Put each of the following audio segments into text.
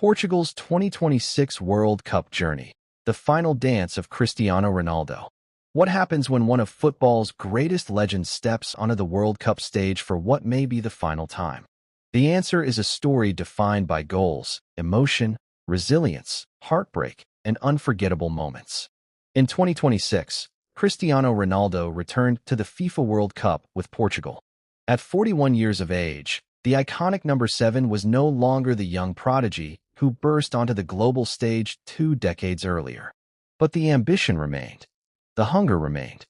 Portugal's 2026 World Cup journey, the final dance of Cristiano Ronaldo. What happens when one of football's greatest legends steps onto the World Cup stage for what may be the final time? The answer is a story defined by goals, emotion, resilience, heartbreak, and unforgettable moments. In 2026, Cristiano Ronaldo returned to the FIFA World Cup with Portugal. At 41 years of age, the iconic number 7 was no longer the young prodigy who burst onto the global stage 2 decades earlier. But the ambition remained. The hunger remained.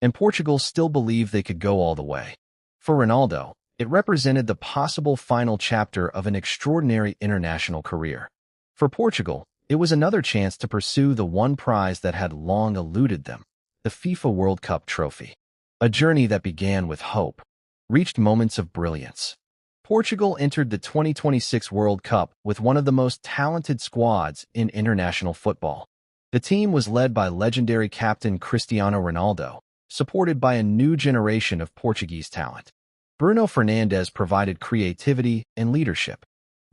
And Portugal still believed they could go all the way. For Ronaldo, it represented the possible final chapter of an extraordinary international career. For Portugal, it was another chance to pursue the one prize that had long eluded them, the FIFA World Cup trophy. A journey that began with hope, reached moments of brilliance. Portugal entered the 2026 World Cup with one of the most talented squads in international football. The team was led by legendary captain Cristiano Ronaldo, supported by a new generation of Portuguese talent. Bruno Fernandes provided creativity and leadership.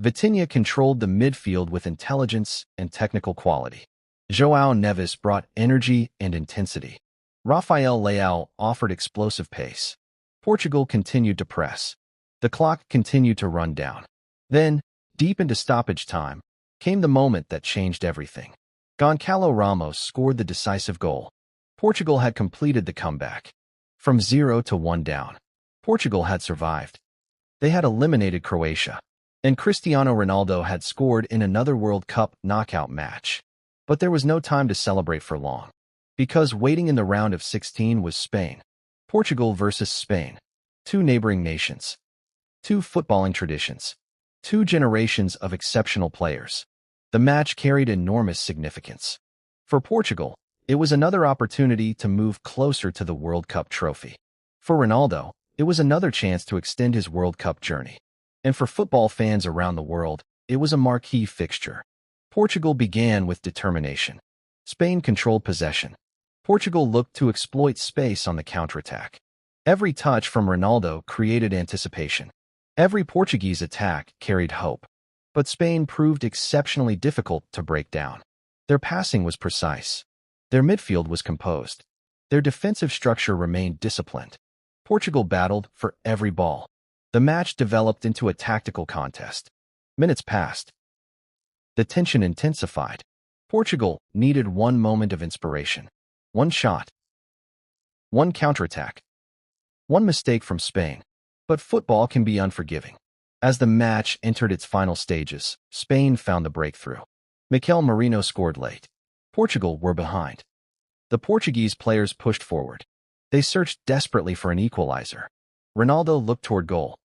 Vitinha controlled the midfield with intelligence and technical quality. João Neves brought energy and intensity. Rafael Leão offered explosive pace. Portugal continued to press. The clock continued to run down. Then, deep into stoppage time, came the moment that changed everything. Goncalo Ramos scored the decisive goal. Portugal had completed the comeback. From 0-1 down, Portugal had survived. They had eliminated Croatia, and Cristiano Ronaldo had scored in another World Cup knockout match. But there was no time to celebrate for long, because waiting in the round of 16 was Spain. Portugal versus Spain. Two neighboring nations. Two footballing traditions. Two generations of exceptional players. The match carried enormous significance. For Portugal, it was another opportunity to move closer to the World Cup trophy. For Ronaldo, it was another chance to extend his World Cup journey. And for football fans around the world, it was a marquee fixture. Portugal began with determination. Spain controlled possession. Portugal looked to exploit space on the counterattack. Every touch from Ronaldo created anticipation. Every Portuguese attack carried hope. But Spain proved exceptionally difficult to break down. Their passing was precise. Their midfield was composed. Their defensive structure remained disciplined. Portugal battled for every ball. The match developed into a tactical contest. Minutes passed. The tension intensified. Portugal needed one moment of inspiration. One shot. One counterattack. One mistake from Spain. But football can be unforgiving. As the match entered its final stages, Spain found the breakthrough. Mikel Merino scored late. Portugal were behind. The Portuguese players pushed forward. They searched desperately for an equalizer. Ronaldo looked toward goal.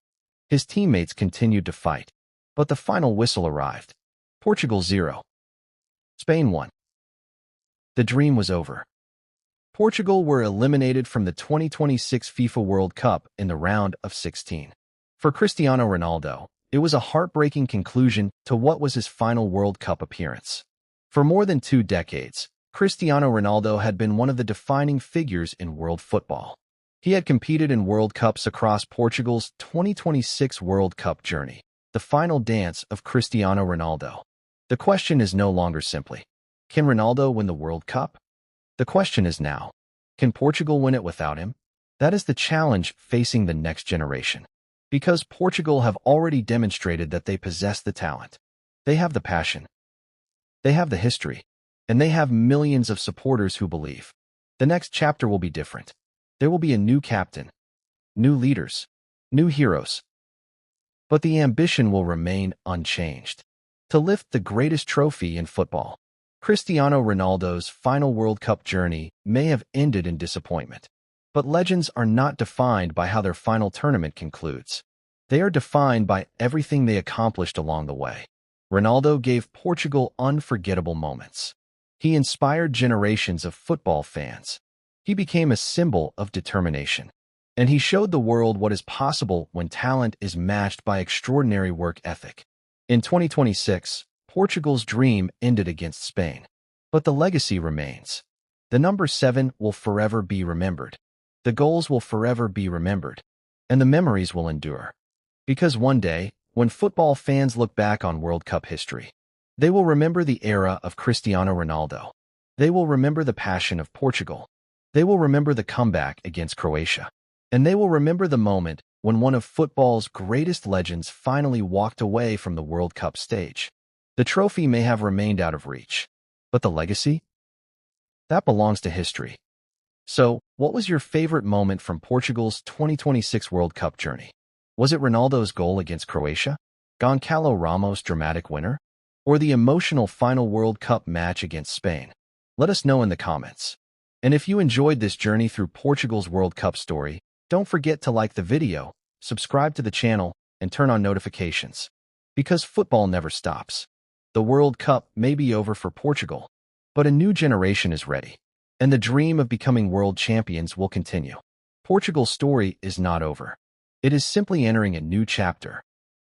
His teammates continued to fight. But the final whistle arrived. Portugal 0. Spain 1. The dream was over. Portugal were eliminated from the 2026 FIFA World Cup in the round of 16. For Cristiano Ronaldo, it was a heartbreaking conclusion to what was his final World Cup appearance. For more than 2 decades, Cristiano Ronaldo had been one of the defining figures in world football. He had competed in World Cups across Portugal's 2026 World Cup journey, the final dance of Cristiano Ronaldo. The question is no longer simply, can Ronaldo win the World Cup? The question is now, can Portugal win it without him? That is the challenge facing the next generation. Because Portugal have already demonstrated that they possess the talent. They have the passion. They have the history. And they have millions of supporters who believe. The next chapter will be different. There will be a new captain, new leaders, new heroes. But the ambition will remain unchanged. To lift the greatest trophy in football. Cristiano Ronaldo's final World Cup journey may have ended in disappointment. But legends are not defined by how their final tournament concludes. They are defined by everything they accomplished along the way. Ronaldo gave Portugal unforgettable moments. He inspired generations of football fans. He became a symbol of determination. And he showed the world what is possible when talent is matched by extraordinary work ethic. In 2026, Portugal's dream ended against Spain. But the legacy remains. The number 7 will forever be remembered. The goals will forever be remembered. And the memories will endure. Because one day, When football fans look back on World Cup history, they will remember the era of Cristiano Ronaldo. They will remember the passion of Portugal. They will remember the comeback against Croatia. And they will remember the moment when one of football's greatest legends finally walked away from the World Cup stage. The trophy may have remained out of reach, but the legacy? That belongs to history. So, what was your favorite moment from Portugal's 2026 World Cup journey? Was it Ronaldo's goal against Croatia? Goncalo Ramos' dramatic winner? Or the emotional final World Cup match against Spain? Let us know in the comments. And if you enjoyed this journey through Portugal's World Cup story, don't forget to like the video, subscribe to the channel, and turn on notifications. Because football never stops. The World Cup may be over for Portugal, but a new generation is ready. And the dream of becoming world champions will continue. Portugal's story is not over. It is simply entering a new chapter.